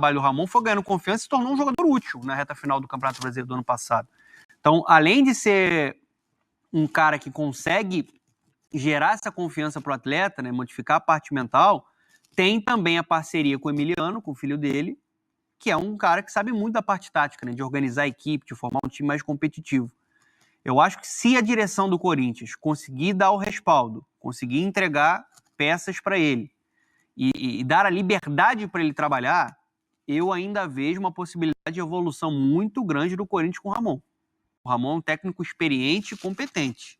trabalho do Ramon foi ganhando confiança e se tornou um jogador útil na reta final do Campeonato Brasileiro do ano passado. Então, além de ser um cara que consegue gerar essa confiança para o atleta, né, modificar a parte mental, tem também a parceria com o Emiliano, com o filho dele, que é um cara que sabe muito da parte tática, né, de organizar a equipe, de formar um time mais competitivo. Eu acho que se a direção do Corinthians conseguir dar o respaldo, conseguir entregar peças para ele e dar a liberdade para ele trabalhar, eu ainda vejo uma possibilidade de evolução muito grande do Corinthians com o Ramon. O Ramon é um técnico experiente e competente.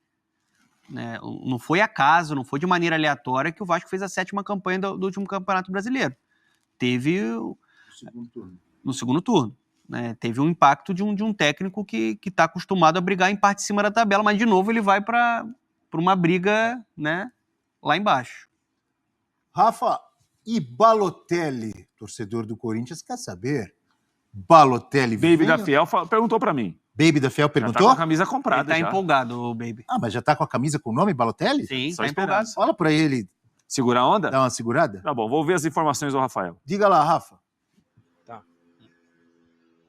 Né? Não foi acaso, não foi de maneira aleatória que o Vasco fez a 7ª campanha do último Campeonato Brasileiro. Teve no segundo turno. Né? Teve um impacto de um técnico que está acostumado a brigar em parte de cima da tabela, mas de novo ele vai para uma briga, né, lá embaixo. Rafa, e Balotelli, torcedor do Corinthians, quer saber? Balotelli Baby da Fiel perguntou para mim. Baby da Fiel perguntou? Já tá com a camisa comprada. Ele tá já empolgado, o Baby. Ah, mas já tá com a camisa com o nome Balotelli? Sim, Só tá empolgado. Fala pra ele Segura a onda? dar uma segurada. Tá bom, vou ver as informações do Rafael. Diga lá, Rafa.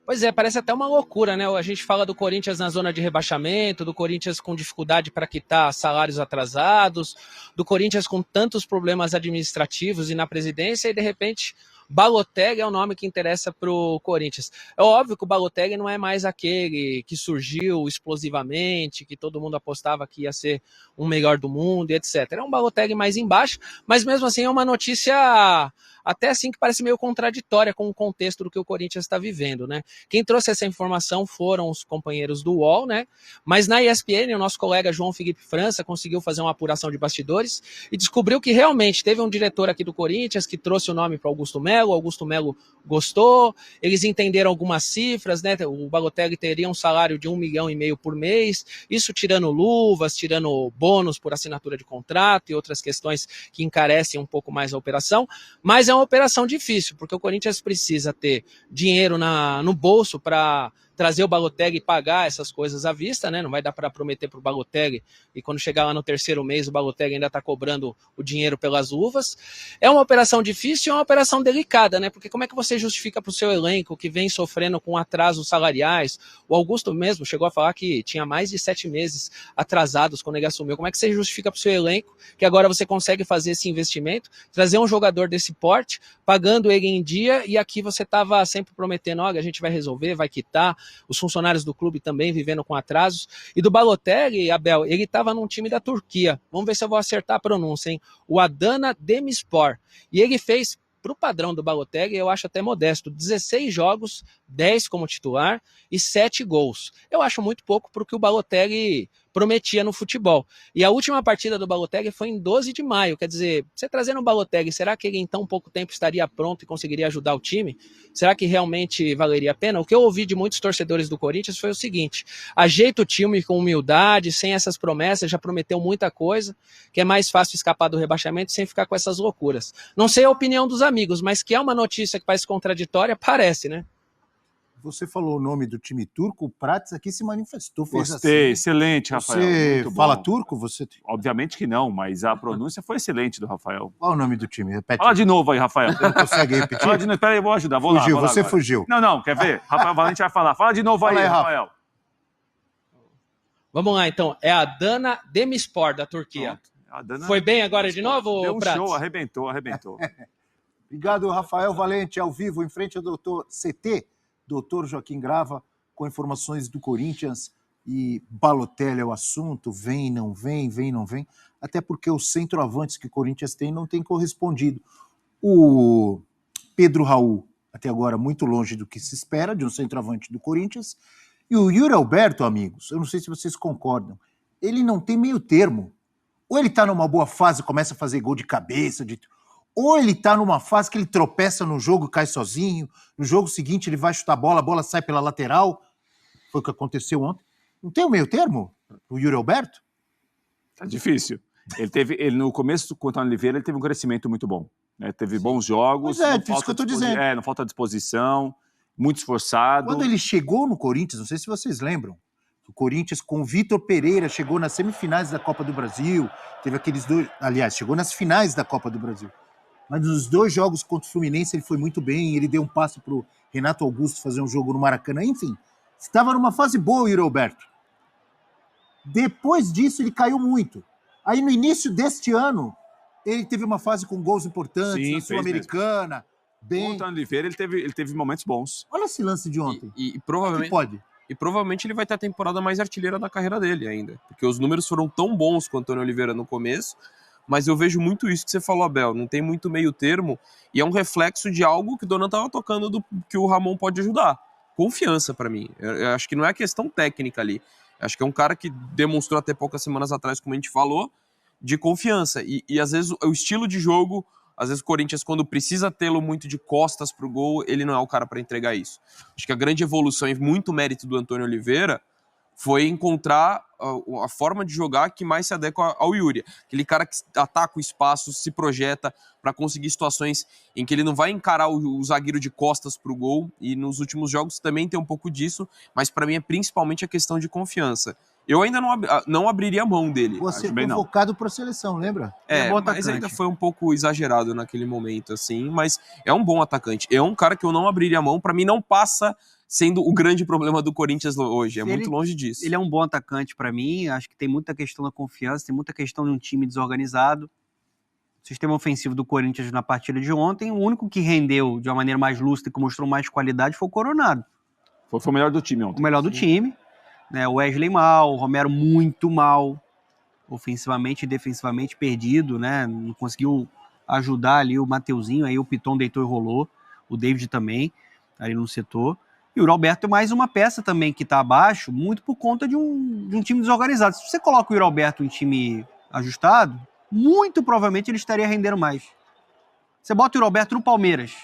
Pois é, parece até uma loucura, né? A gente fala do Corinthians na zona de rebaixamento, do Corinthians com dificuldade para quitar salários atrasados, do Corinthians com tantos problemas administrativos e na presidência, e de repente Balotelli é o nome que interessa pro Corinthians. É óbvio que o Balotelli não é mais aquele que surgiu explosivamente, que todo mundo apostava que ia ser o melhor do mundo e etc. É um Balotelli mais embaixo, mas mesmo assim é uma notícia até assim que parece meio contraditória com o contexto do que o Corinthians está vivendo, né? Quem trouxe essa informação foram os companheiros do UOL, né? Mas na ESPN, o nosso colega João Felipe França conseguiu fazer uma apuração de bastidores e descobriu que realmente teve um diretor aqui do Corinthians que trouxe o nome para Augusto Melo gostou, eles entenderam algumas cifras, né? O Balotelli teria um salário de 1,5 milhão por mês, isso tirando luvas, tirando bônus por assinatura de contrato e outras questões que encarecem um pouco mais a operação, mas é uma operação difícil, porque o Corinthians precisa ter dinheiro no bolso para trazer o Balotelli e pagar essas coisas à vista, né? Não vai dar para prometer para o Balotelli e quando chegar lá no 3º mês o Balotelli ainda está cobrando o dinheiro pelas luvas. É uma operação difícil e é uma operação delicada, né? Porque como é que você justifica para o seu elenco que vem sofrendo com atrasos salariais? O Augusto mesmo chegou a falar que tinha mais de 7 meses atrasados quando ele assumiu. Como é que você justifica para o seu elenco que agora você consegue fazer esse investimento, trazer um jogador desse porte, pagando ele em dia, e aqui você estava sempre prometendo, olha, a gente vai resolver, vai quitar, os funcionários do clube também vivendo com atrasos. E do Balotelli, Abel, ele estava num time da Turquia. Vamos ver se eu vou acertar a pronúncia, hein? O Adana Demirspor. E ele fez, para o padrão do Balotelli, eu acho até modesto, 16 jogos, 10 como titular e 7 gols. Eu acho muito pouco para o que o Balotelli prometia no futebol. E a última partida do Balotelli foi em 12 de maio. Quer dizer, você trazendo o Balotelli, será que ele em tão pouco tempo estaria pronto e conseguiria ajudar o time? Será que realmente valeria a pena? O que eu ouvi de muitos torcedores do Corinthians foi o seguinte: ajeita o time com humildade, sem essas promessas, já prometeu muita coisa, que é mais fácil escapar do rebaixamento sem ficar com essas loucuras. Não sei a opinião dos amigos, mas que é uma notícia que parece contraditória, parece, né? Você falou o nome do time turco, o Prates aqui se manifestou. Gostei, assim. excelente, Rafael. Você muito fala bom. turco? Você... Obviamente que não, mas a pronúncia foi excelente do Rafael. Qual é o nome do time? Repete. Fala de novo aí, Rafael. Você não consegue repetir? Fala de novo. Espera aí, eu vou ajudar. Vou Fugiu, lá você agora. fugiu. Não, quer ver? Rafael Valente vai falar. Fala de novo aí, Rafael. Vamos lá, então. É a Adana Demirspor, da Turquia. Adana... Foi bem agora de novo, Deu um Prates? show, arrebentou. Obrigado, Rafael Valente, ao vivo, em frente ao doutor CT, doutor Joaquim Grava, com informações do Corinthians. E Balotelli é o assunto, vem, não vem, até porque os centroavantes que o Corinthians tem não tem correspondido. O Pedro Raul, até agora, muito longe do que se espera de um centroavante do Corinthians. E o Yuri Alberto, amigos, eu não sei se vocês concordam, ele não tem meio termo. Ou ele tá numa boa fase, começa a fazer gol de cabeça, ou ele tá numa fase que ele tropeça no jogo, cai sozinho, no jogo seguinte ele vai chutar a bola sai pela lateral. Foi o que aconteceu ontem. Não tem o meio termo, o Yuri Alberto? Tá difícil. Ele no começo, contra o Oliveira, ele teve um crescimento muito bom. Né? Teve bons jogos. Pois é, isso que eu tô dizendo. Não falta disposição, muito esforçado. Quando ele chegou no Corinthians, não sei se vocês lembram, o Corinthians com o Vitor Pereira chegou nas semifinais da Copa do Brasil, teve aqueles dois, aliás, chegou nas finais da Copa do Brasil. mas nos 2 jogos contra o Fluminense ele foi muito bem, ele deu um passe pro Renato Augusto fazer um jogo no Maracanã, enfim. Estava numa fase boa o Yuri Alberto. Depois disso ele caiu muito. Aí no início deste ano, ele teve uma fase com gols importantes, Sim, na fez Sul-Americana, Com o bem... Antônio Oliveira, ele teve momentos bons. Olha esse lance de ontem. E Que provavelmente, pode. e provavelmente ele vai ter a temporada mais artilheira da carreira dele ainda. Porque os números foram tão bons com o Antônio Oliveira no começo, mas eu vejo muito isso que você falou, Abel. Não tem muito meio termo, e é um reflexo de algo que o Donan estava tocando que o Ramon pode ajudar. Confiança pra mim. Eu acho que não é questão técnica ali. Eu acho que é um cara que demonstrou até poucas semanas atrás, como a gente falou, de confiança. E às vezes o estilo de jogo, às vezes o Corinthians, quando precisa tê-lo muito de costas pro gol, ele não é o cara para entregar isso. Acho que a grande evolução e muito mérito do Antônio Oliveira foi encontrar a forma de jogar que mais se adequa ao Yuri. Aquele cara que ataca o espaço, se projeta para conseguir situações em que ele não vai encarar o zagueiro de costas pro gol, e nos últimos jogos também tem um pouco disso, mas para mim é principalmente a questão de confiança. Eu ainda não abriria a mão dele. Você Acho bem não. convocado para a seleção, lembra? É bom Mas atacante. ainda foi um pouco exagerado naquele momento, assim, mas é um bom atacante. É um cara que eu não abriria a mão, para mim não passa sendo o grande problema do Corinthians hoje, é muito longe disso. Ele é um bom atacante pra mim, acho que tem muita questão da confiança, tem muita questão de um time desorganizado. O sistema ofensivo do Corinthians na partida de ontem, o único que rendeu de uma maneira mais lúcida e que mostrou mais qualidade foi o Coronado. Foi o melhor do time ontem. O melhor do time, né? O Wesley mal, o Romero muito mal, ofensivamente e defensivamente perdido, né? Não conseguiu ajudar ali o Mateuzinho, aí o Piton deitou e rolou, o David também, ali no setor. E o Alberto é mais uma peça também que está abaixo, muito por conta de um time desorganizado. Se você coloca o Yuri Alberto em time ajustado, muito provavelmente ele estaria rendendo mais. Você bota o Yuri Alberto no Palmeiras,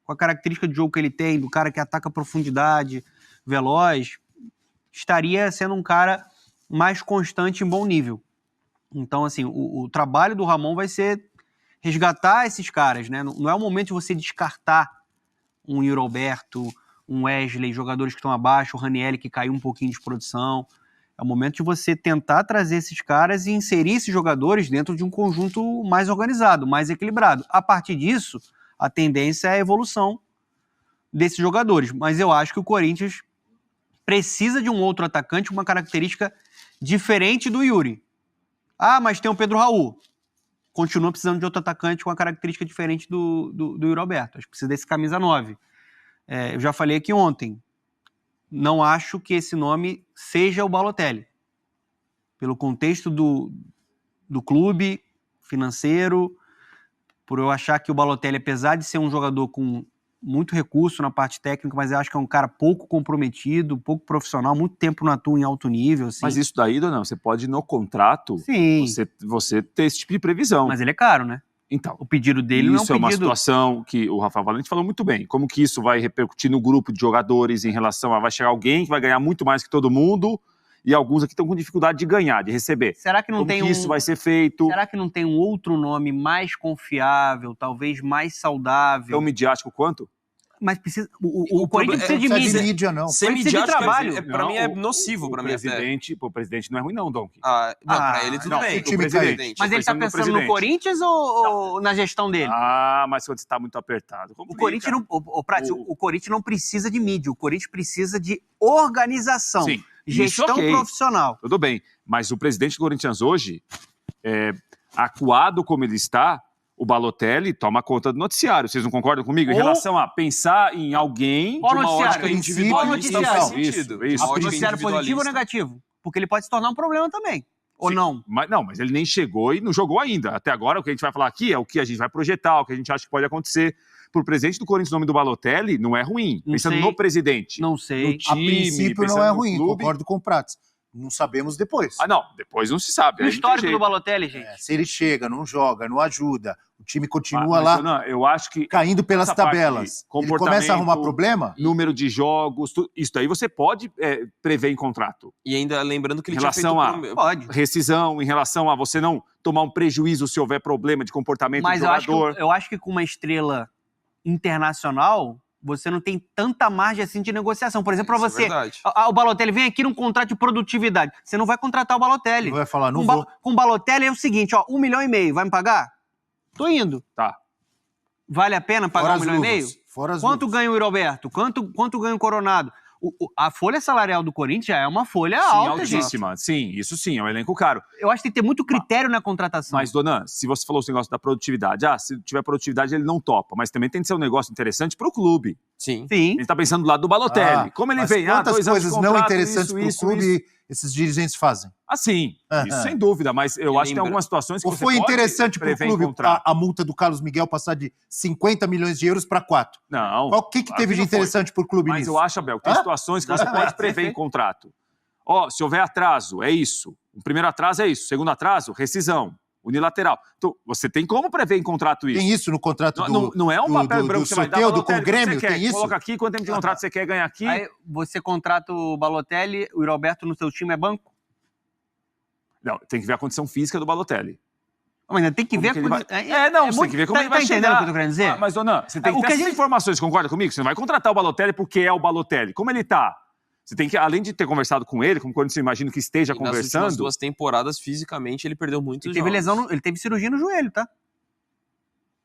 com a característica de jogo que ele tem, do cara que ataca a profundidade, veloz, estaria sendo um cara mais constante em bom nível. Então, assim, o trabalho do Ramon vai ser resgatar esses caras, né? Não é o momento de você descartar um Yuri Alberto, um Wesley, jogadores que estão abaixo, o Ranieri que caiu um pouquinho de produção. É o momento de você tentar trazer esses caras e inserir esses jogadores dentro de um conjunto mais organizado, mais equilibrado. A partir disso, a tendência é a evolução desses jogadores. Mas eu acho que o Corinthians precisa de um outro atacante com uma característica diferente do Yuri. Ah, mas tem o Pedro Raul. Continua precisando de outro atacante com uma característica diferente do Yuri Alberto. Acho que precisa desse camisa 9. Eu já falei aqui ontem, não acho que esse nome seja o Balotelli. Pelo contexto do clube financeiro, por eu achar que o Balotelli, apesar de ser um jogador com muito recurso na parte técnica, mas eu acho que é um cara pouco comprometido, pouco profissional, muito tempo não atua em alto nível. Assim. Mas isso daí, não, você pode no contrato, Sim, você ter esse tipo de previsão. mas ele é caro, né? Então, O pedido dele não é um isso é uma pedido... situação que o Rafael Valente falou muito bem. Como que isso vai repercutir no grupo de jogadores em relação a vai chegar alguém que vai ganhar muito mais que todo mundo e alguns aqui estão com dificuldade de ganhar, de receber. Será que não Como tem que isso vai ser feito? Será que não tem um outro nome mais confiável, talvez mais saudável? Tão midiático quanto? Mas precisa... O Corinthians precisa de Não precisa mídia. de mídia, não. Ser Precisa de midiático, trabalho. pra mim é Não, nocivo, pra mim até. O presidente não é ruim não, Donkey. Pra ele tudo não, bem. o time O presidente. Mas ele tá pensando no pensando no presidente. Corinthians ou na gestão dele? Ah, mas quando está muito apertado. O Corinthians não, o Corinthians não precisa de mídia, o Corinthians precisa de organização, Sim, gestão isso, ok. profissional. Tudo bem, mas o presidente do Corinthians hoje, acuado como ele está, o Balotelli toma conta do noticiário. Vocês não concordam comigo? Em Ou- relação a pensar em alguém Qual de uma noticiário? ótica Princípio, individualista. qual faz noticiário? sentido. Isso. A ótica Noticiário positivo ou individualista. negativo? Porque ele pode se tornar um problema também. Ou Sim. não? Mas ele nem chegou e não jogou ainda. Até agora, o que a gente vai falar aqui é o que a gente vai projetar, o que a gente acha que pode acontecer. Para o presidente do Corinthians, o nome do Balotelli não é ruim. Não Pensando sei. no presidente. Não No sei. A time, princípio não pensando é no ruim, clube. concordo com o Prats. Não sabemos depois. Ah, não. Depois não se sabe. E o Aí não tem histórico do jeito. Balotelli, gente? Se ele chega, não joga, não ajuda, o time continua Mas, lá Renan, eu acho que caindo pelas essa parte de tabelas. Ele começa a comportamento, arrumar problema? número de jogos, isso daí você pode prever em contrato. E ainda lembrando que ele Em tinha feito... relação Pode. Rescisão, em relação a você não tomar um prejuízo se houver problema de comportamento Mas do eu acho, jogador. eu acho que com uma estrela internacional, você não tem tanta margem assim de negociação. Por exemplo, para Isso é você, verdade. o Balotelli vem aqui num contrato de produtividade. Você não vai contratar o Balotelli. Ele vai falar, não Com vou. Com o Balotelli é o seguinte, ó, 1,5 milhão, vai me pagar? Tô indo. Tá. Vale a pena pagar Fora 1,5 as milhão? luvas. Fora as Quanto luvas. ganha o Roberto? Quanto ganha o Coronado? A folha salarial do Corinthians já é uma folha Sim, alta, gente. altíssima. Sim, isso sim, é um elenco caro. Eu acho que tem que ter muito critério na contratação. Mas, Dona, se você falou esse negócio da produtividade, se tiver produtividade ele não topa, mas também tem que ser um negócio interessante pro clube. Sim. Sim. Ele tá pensando do lado do Balotelli. Como ele mas vem, quantas 2 anos de coisas contrato, não interessantes isso, pro clube esses dirigentes fazem? Assim, Aham. isso sem dúvida, mas eu acho que tem algumas situações que Ou você foi pode interessante pro prever em clube contrato. a multa do Carlos Miguel passar de 50 milhões de euros para 4? Não. O que claro teve de não foi. interessante pro clube Mas nisso? eu acho, Abel, que tem Hã? situações que você Exatamente, pode prever em perfeito. contrato. Se houver atraso, é isso. O primeiro atraso é isso. O segundo atraso, rescisão. Unilateral. Então, você tem como prever em contrato isso. Tem isso no contrato Não é um papel do branco que você vai dar. Soteldo com Balotelli, o Grêmio? quanto você quer? Tem isso? Coloca aqui, quanto tempo de contrato você quer ganhar aqui. Aí você contrata o Balotelli, o Roberto no seu time é banco? Não, tem que ver a condição física do Balotelli. Mas ainda tem que Como ver... que ele vai- você muito- tem que ver como ele vai Tá entendendo chegar. o que eu tô querendo dizer? Mas, Dona, você tem O que ter que a essas gente- informações, concorda comigo? Você não vai contratar o Balotelli porque é o Balotelli. Como ele tá? Você tem que, além de ter conversado com ele, como quando você imagina que esteja E nas conversando... últimas 2 temporadas, fisicamente, ele perdeu muitos Ele teve jogos. lesão, ele teve cirurgia no joelho, tá?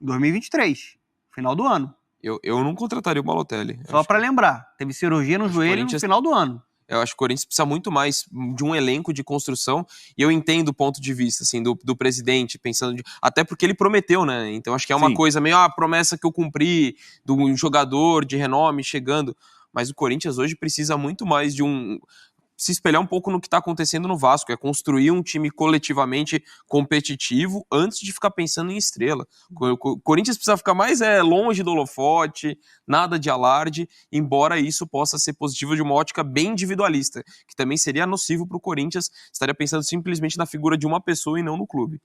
2023, final do ano. Eu não contrataria o Balotelli. Eu Só acho pra lembrar, teve cirurgia no Acho joelho Corinthians- no final do ano. Eu acho que o Corinthians precisa muito mais de um elenco de construção, e eu entendo o ponto de vista, assim, do presidente, pensando... Até porque ele prometeu, né? Então acho que é uma Sim. coisa meio, promessa que eu cumpri, do jogador de renome chegando. Mas o Corinthians hoje precisa muito mais de se espelhar um pouco no que está acontecendo no Vasco, é construir um time coletivamente competitivo antes de ficar pensando em estrela. O Corinthians precisa ficar mais longe do holofote, nada de alarde, embora isso possa ser positivo de uma ótica bem individualista, que também seria nocivo para o Corinthians, estaria pensando simplesmente na figura de uma pessoa e não no clube.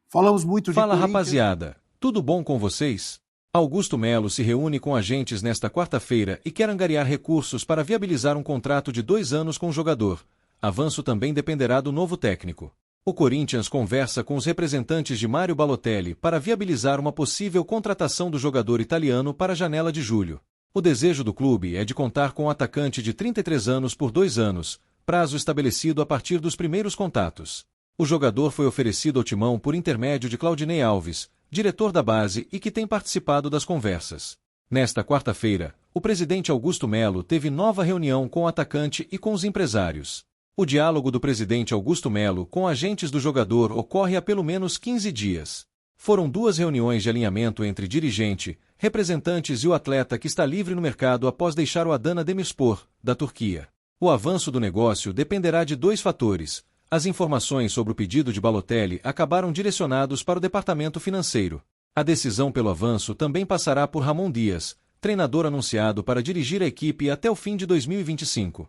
Falamos muito de Fala, Corinthians. rapaziada. Tudo bom com vocês? Augusto Melo se reúne com agentes nesta quarta-feira e quer angariar recursos para viabilizar um contrato de 2 anos com o jogador. Avanço também dependerá do novo técnico. O Corinthians conversa com os representantes de Mário Balotelli para viabilizar uma possível contratação do jogador italiano para a janela de julho. O desejo do clube é de contar com o atacante de 33 anos por 2 anos, prazo estabelecido a partir dos primeiros contatos. O jogador foi oferecido ao Timão por intermédio de Claudinei Alves, diretor da base e que tem participado das conversas. Nesta quarta-feira, o presidente Augusto Melo teve nova reunião com o atacante e com os empresários. O diálogo do presidente Augusto Melo com agentes do jogador ocorre há pelo menos 15 dias. Foram 2 reuniões de alinhamento entre dirigente, representantes e o atleta que está livre no mercado após deixar o Adana Demirspor, da Turquia. O avanço do negócio dependerá de 2 fatores. As informações sobre o pedido de Balotelli acabaram direcionados para o departamento financeiro. A decisão pelo avanço também passará por Ramon Dias, treinador anunciado para dirigir a equipe até o fim de 2025.